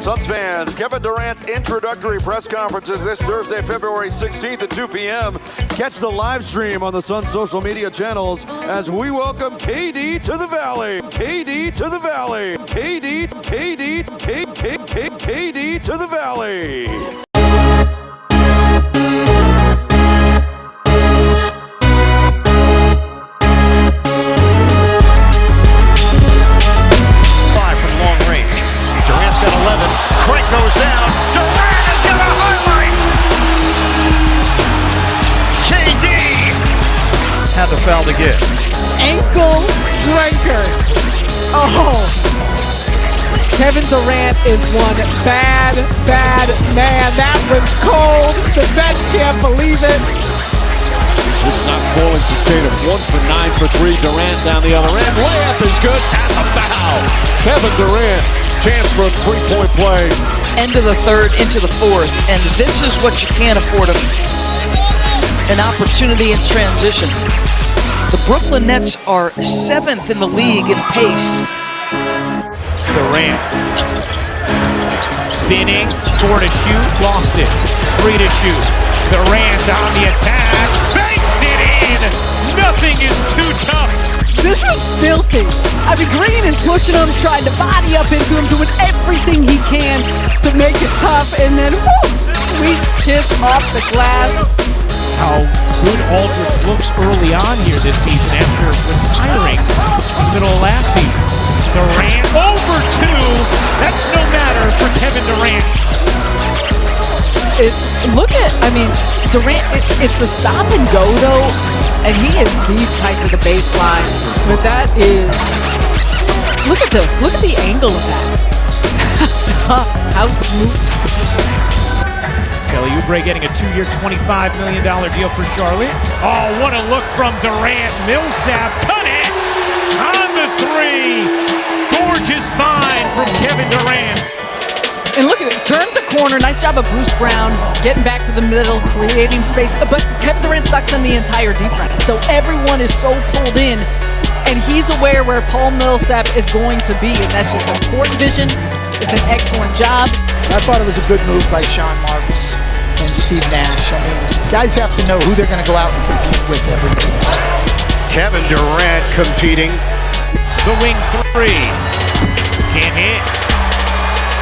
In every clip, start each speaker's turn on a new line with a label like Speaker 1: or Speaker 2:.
Speaker 1: Suns fans, Kevin Durant's introductory press conference is this Thursday, February 16th at 2 p.m. Catch the live stream on the Suns social media channels as we welcome KD to the Valley. KD to the Valley. KD to the Valley.
Speaker 2: Durant's got 11. Crank goes down. Durant is going to highlight. KD had the foul to give.
Speaker 3: Ankle breaker. Oh. Kevin Durant is one bad man. That was cold. The bench can't believe it.
Speaker 4: It's not falling to Tatum. 1 for 9 for 3. Durant down the other end. Layup is good. And a foul. Kevin Durant. Chance for a three-point play.
Speaker 5: End of the third, into the fourth, and this is what you can't afford an opportunity in transition. The Brooklyn Nets are 7th in the league in pace.
Speaker 6: Durant spinning, 4 to shoot, lost it. 3 to shoot. Durant on the attack, banks it in. Nothing is too tough.
Speaker 3: This was filthy. I mean, Green is pushing him, trying to body up into him, doing everything he can to make it tough, and then whoo, sweet kiss off the glass.
Speaker 6: How good Aldridge looks early on here this season after retiring in the middle of last season. Durant over 2. That's no matter for Kevin Durant.
Speaker 3: Durant, it's a stop and go though, and he is deep tight to the baseline. But that is, look at this, look at the angle of that. How smooth.
Speaker 6: Kelly Oubre getting a 2-year, $25 million deal for Charlotte. Oh, what a look from Durant. Millsap connects on the 3. Gorgeous find from Kevin Durant.
Speaker 3: And look at it, turned the corner, nice job of Bruce Brown, getting back to the middle, creating space, but Kevin Durant sucks in the entire defense. So everyone is so pulled in, and he's aware where Paul Millsap is going to be, and that's just a court vision. It's an excellent job.
Speaker 7: I thought it was a good move by Sean Marks and Steve Nash. I mean, guys have to know who they're going to go out and compete with every day.
Speaker 2: Kevin Durant competing.
Speaker 6: The wing 3. Can't hit.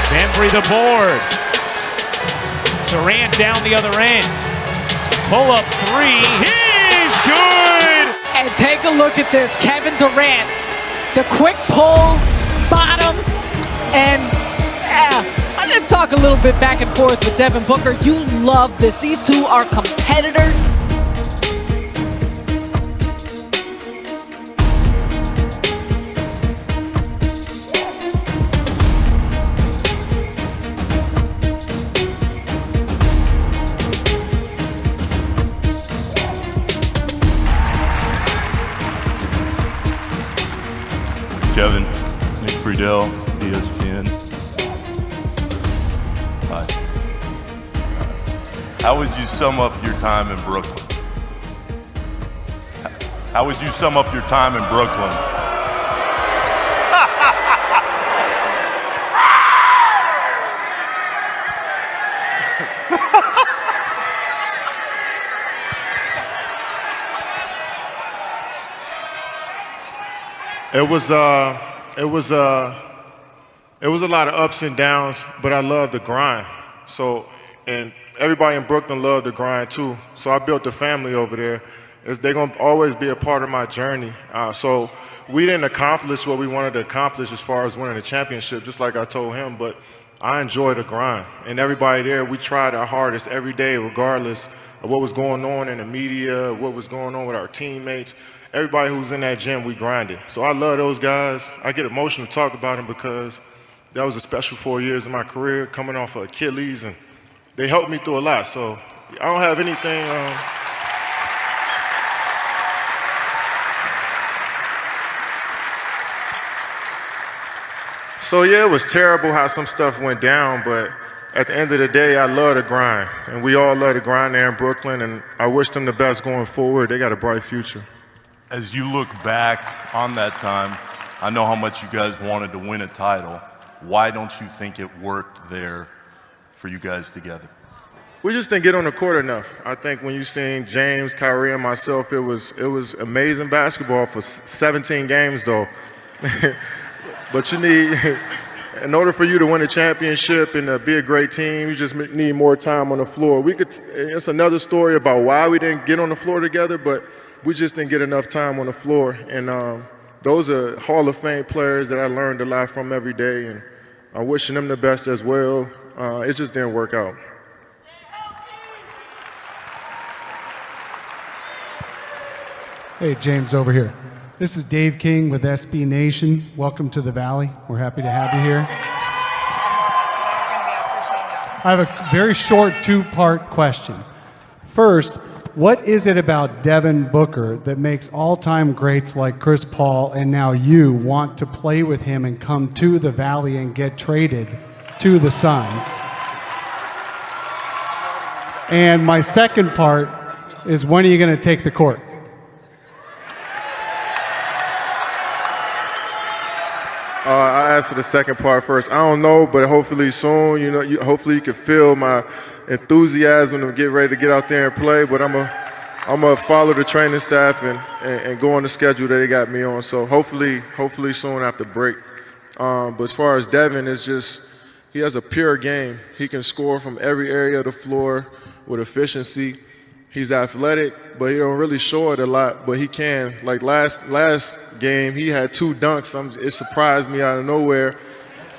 Speaker 6: Bembry the board. Durant down the other end. Pull up 3. He's good!
Speaker 3: And take a look at this. Kevin Durant. The quick pull, bottoms, and I'm going to talk a little bit back and forth with Devin Booker. You love this. These two are competitors.
Speaker 8: Kevin, Nick Friedel, ESPN. Hi. How would you sum up your time in Brooklyn? How would you sum up your time in Brooklyn?
Speaker 9: It was a lot of ups and downs, but I love the grind. So, and everybody in Brooklyn loved the grind too. So I built a family over there. They're gonna always be a part of my journey. So we didn't accomplish what we wanted to accomplish as far as winning the championship, just like I told him, but I enjoy the grind. And everybody there, we tried our hardest every day, regardless of what was going on in the media, what was going on with our teammates. Everybody who was in that gym, we grinded. So I love those guys. I get emotional to talk about them because that was a special 4 years of my career, coming off of Achilles, and they helped me through a lot. So I don't have anything. So yeah, it was terrible how some stuff went down, but at the end of the day, I love the grind, and we all love the grind there in Brooklyn, and I wish them the best going forward. They got a bright future.
Speaker 8: As you look back on that time, I know how much you guys wanted to win a title. Why don't you think it worked there for you guys together?
Speaker 9: We just didn't get on the court enough. I think when you seen James, Kyrie, and myself, it was amazing basketball for 17 games, though. But you need, in order for you to win a championship and be a great team, you just need more time on the floor. It's another story about why we didn't get on the floor together, but we just didn't get enough time on the floor. And those are Hall of Fame players that I learned a lot from every day, and I'm wishing them the best as well. It just didn't work out.
Speaker 10: Hey, James, over here. This is Dave King with SB Nation. Welcome to the Valley. We're happy to have you here. I have a very short two-part question. First, what is it about Devin Booker that makes all-time greats like Chris Paul and now you want to play with him and come to the Valley and get traded to the Suns? And my second part is, when are you going to take the court?
Speaker 9: I answer the second part first. I don't know, but hopefully soon. You know, hopefully you can feel my enthusiasm to get ready to get out there and play. But I'm gonna follow the training staff and go on the schedule that they got me on. So hopefully soon after break. But as far as Devin, it's just he has a pure game. He can score from every area of the floor with efficiency. He's athletic, but he don't really show it a lot, but he can. Like last game, he had 2 dunks. It surprised me out of nowhere,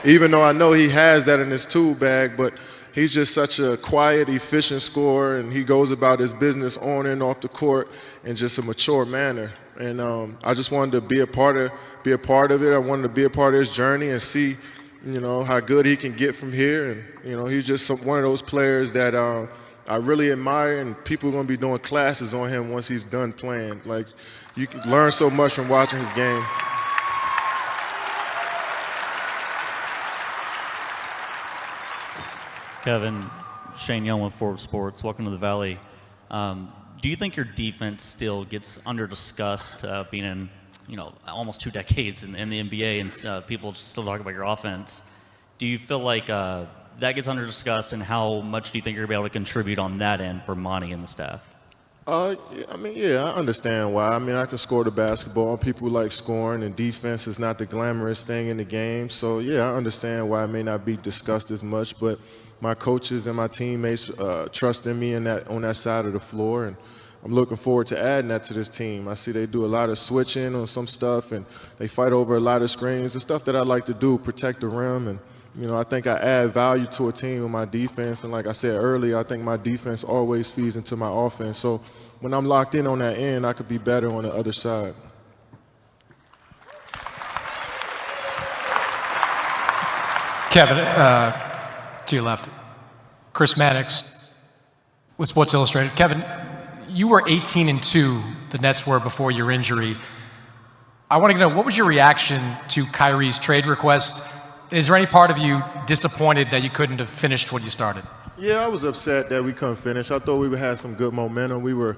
Speaker 9: even though I know he has that in his tool bag, but he's just such a quiet, efficient scorer, and he goes about his business on and off the court in just a mature manner. And I just wanted to be a part of it. I wanted to be a part of his journey and see, you know, how good he can get from here. And, you know, he's just one of those players that I really admire, and people are going to be doing classes on him once he's done playing. Like, you can learn so much from watching his game.
Speaker 11: Kevin, Shane Young with Forbes Sports. Welcome to the Valley. Do you think your defense still gets under-discussed, being in, you know, almost 2 decades in the NBA, and people still talk about your offense? Do you feel like that gets under-discussed, and how much do you think you're going to be able to contribute on that end for Monty and the staff?
Speaker 9: I understand why. I mean, I can score the basketball. People like scoring, and defense is not the glamorous thing in the game. So, yeah, I understand why it may not be discussed as much, but my coaches and my teammates trust in me on that side of the floor, and I'm looking forward to adding that to this team. I see they do a lot of switching on some stuff, and they fight over a lot of screens. The stuff that I like to do, protect the rim, and you know, I think I add value to a team with my defense. And like I said earlier, I think my defense always feeds into my offense. So when I'm locked in on that end, I could be better on the other side.
Speaker 12: Kevin, to your left, Chris Mannix with Sports Illustrated. Kevin, you were 18-2, the Nets were, before your injury. I want to know, what was your reaction to Kyrie's trade request? Is there any part of you disappointed that you couldn't have finished what you started?
Speaker 9: Yeah, I was upset that we couldn't finish. I thought we would have some good momentum. We were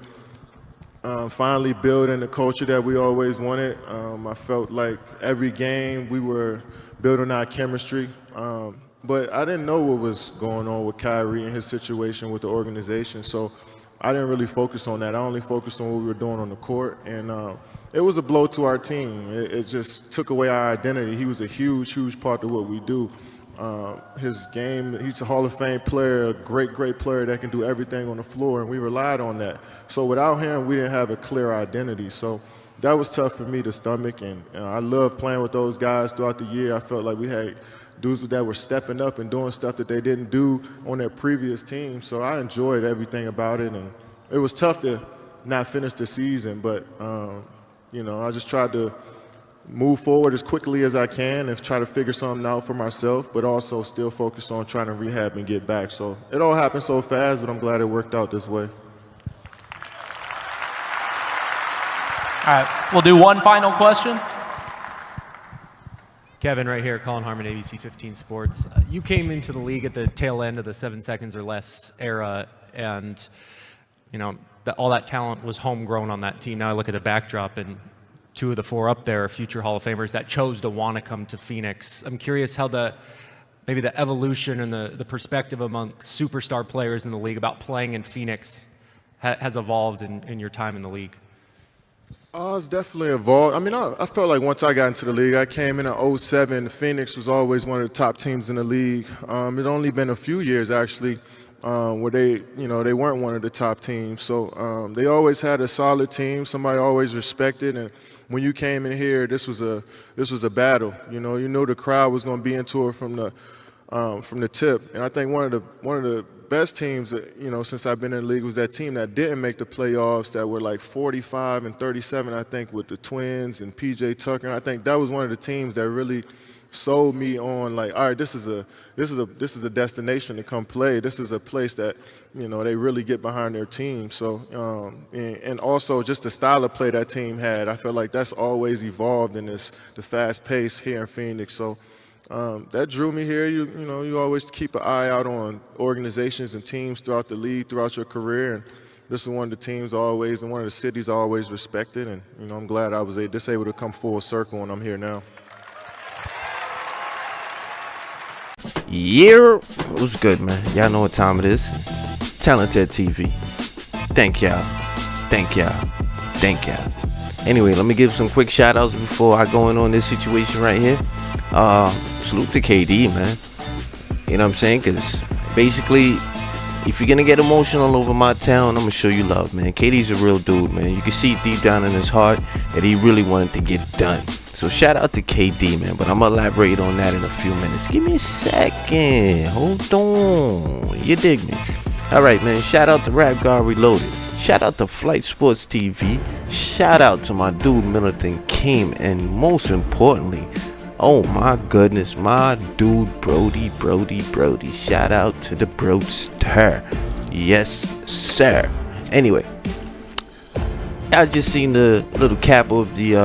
Speaker 9: finally building the culture that we always wanted. I felt like every game we were building our chemistry. But I didn't know what was going on with Kyrie and his situation with the organization, so I didn't really focus on that. I only focused on what we were doing on the court, and it was a blow to our team. It just took away our identity. He was a huge, huge part of what we do. His game, he's a Hall of Fame player, a great, great player that can do everything on the floor, and we relied on that. So without him, we didn't have a clear identity. So that was tough for me to stomach, and I loved playing with those guys throughout the year. I felt like we had dudes that were stepping up and doing stuff that they didn't do on their previous team. So I enjoyed everything about it, and it was tough to not finish the season, but you know, I just tried to move forward as quickly as I can and try to figure something out for myself, but also still focus on trying to rehab and get back. So it all happened so fast, but I'm glad it worked out this way.
Speaker 13: All right, we'll do one final question. Kevin, right here, Colin Harmon, ABC 15 Sports. You came into the league at the tail end of the 7 seconds or less era, and you know all that talent was homegrown on that team. Now I look at the backdrop, and 2 of the 4 up there are future Hall of Famers that chose to want to come to Phoenix. I'm curious how maybe the evolution and the perspective among superstar players in the league about playing in Phoenix has evolved in your time in the league.
Speaker 9: It's definitely evolved. I mean, I felt like once I got into the league, I came in 2007. Phoenix was always one of the top teams in the league. It only been a few years actually where they weren't one of the top teams. So they always had a solid team. Somebody always respected. And when you came in here, this was a battle. You knew the crowd was going to be into it from the tip. And I think one of the best teams that, since I've been in the league was that team that didn't make the playoffs that were like 45 and 37, I think, with the Twins and PJ Tucker. And I think that was one of the teams that really sold me on, like, all right, this is a destination to come play. This is a place that, they really get behind their team. So, and also just the style of play that team had, I feel like that's always evolved in the fast pace here in Phoenix. So that drew me here. You always keep an eye out on organizations and teams throughout the league, throughout your career. And this is one of the teams always, and one of the cities I always respected. And, I'm glad I was just able to come full circle, and I'm here now.
Speaker 14: Yeah, what's good, man? Y'all know what time it is. Talented TV. Thank y'all. Anyway, let me give some quick shout outs before I go in on this situation right here. Salute to KD, man. You know what I'm saying? Because basically, if you're gonna get emotional over my town, I'm gonna show you love, man. KD's a real dude, man. You can see deep down in his heart that he really wanted to get done. So shout out to KD, man. But I'm gonna elaborate on that in a few minutes. Give me a second. Hold on. You dig me? Alright, man. Shout out to Rap God Reloaded. Shout out to Flight Sports TV. Shout out to my dude Militant Came. And most importantly, oh my goodness, my dude Brody. Shout out to the Broadster. Yes, sir. Anyway, I just seen the little cap of the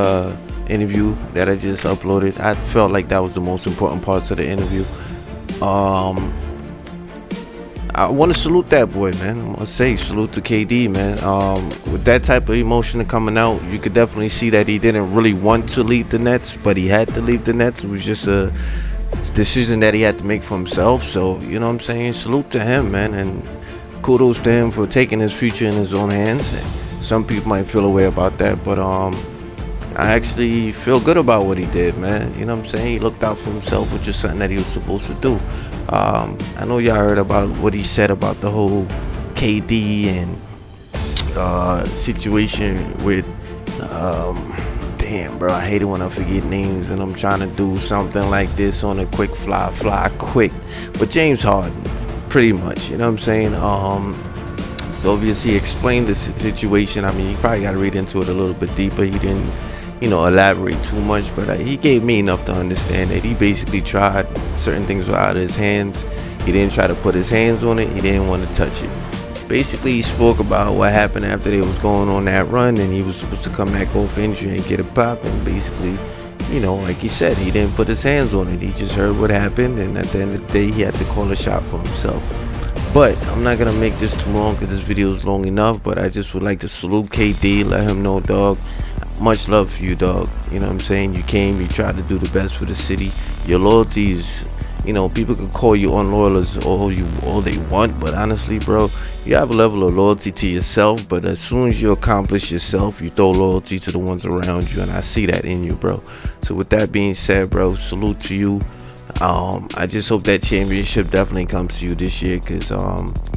Speaker 14: interview that I just uploaded. I felt like that was the most important parts of the interview. I want to salute that boy, man. I'm gonna say salute to KD, man. With that type of emotion coming out, you could definitely see that he didn't really want to leave the Nets, but he had to leave the Nets. It was just a decision that he had to make for himself. So, you know what I'm saying? Salute to him, man, and kudos to him for taking his future in his own hands. And some people might feel a way about that, but I actually feel good about what he did, man. You know what I'm saying? He looked out for himself, which is something that he was supposed to do. I know y'all heard about what he said about the whole KD and situation with damn, bro, I hate it when I forget names and I'm trying to do something like this on a quick fly quick. But James Harden, pretty much, you know what I'm saying? So obviously he explained the situation. I mean, you probably got to read into it a little bit deeper. He didn't, elaborate too much, but he gave me enough to understand that he basically tried certain things were out of his hands. He didn't try to put his hands on it. He didn't want to touch it. Basically, he spoke about what happened after they was going on that run, and he was supposed to come back off injury and get a pop. And basically, like he said, he didn't put his hands on it. He just heard what happened, and at the end of the day, he had to call a shot for himself. But I'm not gonna make this too long because this video is long enough. But I just would like to salute KD, let him know, dog, much love for you, dog. You know what I'm saying? You came, you tried to do the best for the city. Your loyalty is, people can call you unloyal as all they want, but honestly, bro, you have a level of loyalty to yourself. But as soon as you accomplish yourself, you throw loyalty to the ones around you, and I see that in you, bro. So with that being said, bro, salute to you. I just hope that championship definitely comes to you this year, because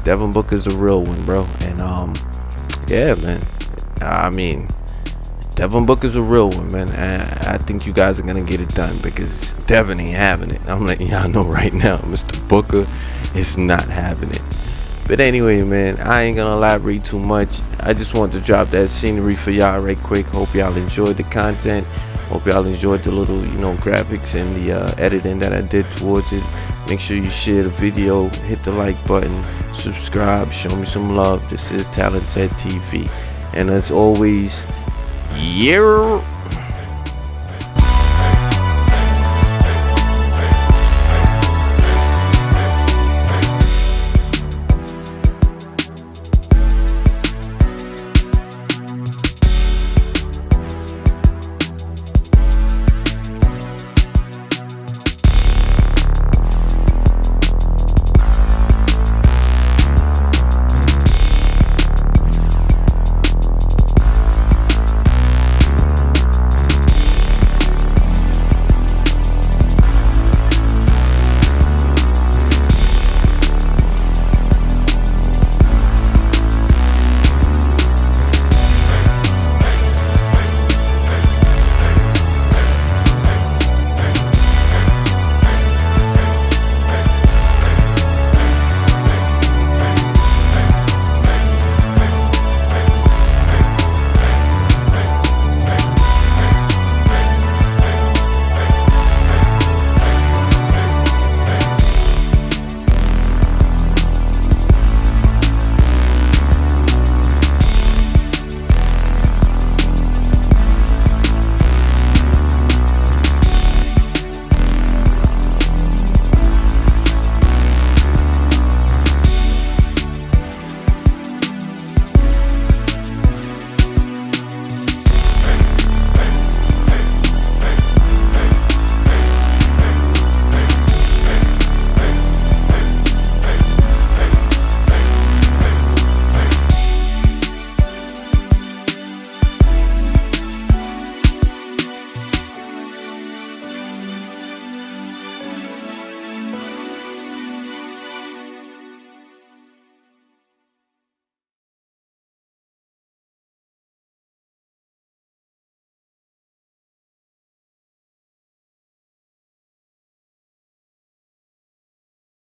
Speaker 14: Devin Booker's a real one, bro. And yeah, man, I mean, Devin Booker's a real one, man. And I think you guys are gonna get it done, because Devin ain't having it. I'm letting y'all know right now, Mr. Booker is not having it. But anyway, man, I ain't gonna elaborate too much. I just want to drop that scenery for y'all right quick. Hope y'all enjoyed the content. Hope y'all enjoyed the little, graphics and the editing that I did towards it. Make sure you share the video, hit the like button, subscribe, show me some love. This is Talented TV. And as always, yeah.